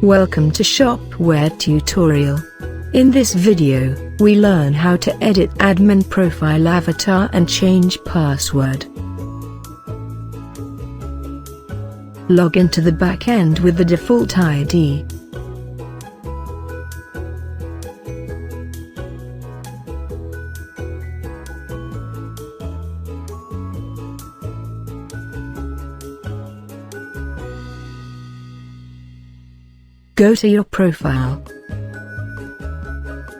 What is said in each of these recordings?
Welcome to Shopware tutorial. In this video, we learn how to edit admin profile avatar and change password. Log into the backend with the default ID. Go to your profile.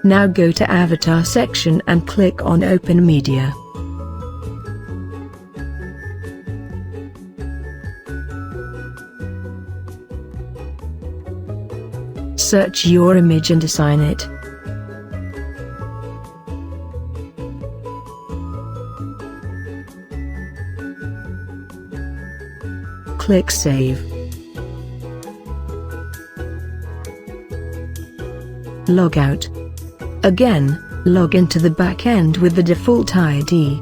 Now go to Avatar section and click on Open Media. Search your image and assign it. Click Save. Log out. Again, log into the backend with the default ID.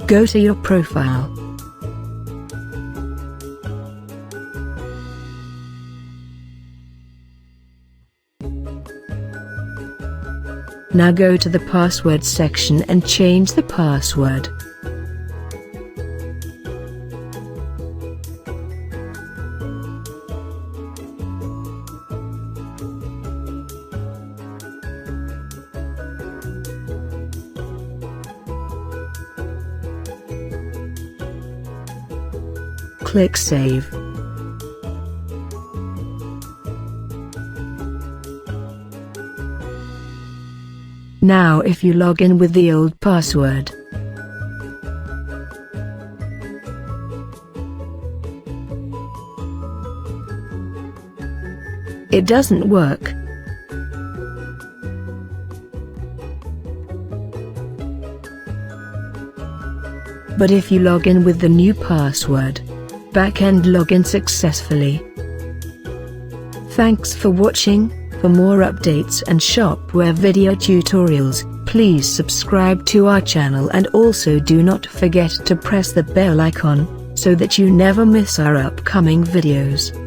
Go to your profile. Now go to the password section and change the password. Click Save. Now if you log in with the old password, it doesn't work. But if you log in with the new password, backend login successfully. Thanks for watching. For more updates and Shopware video tutorials, please subscribe to our channel and also do not forget to press the bell icon, so that you never miss our upcoming videos.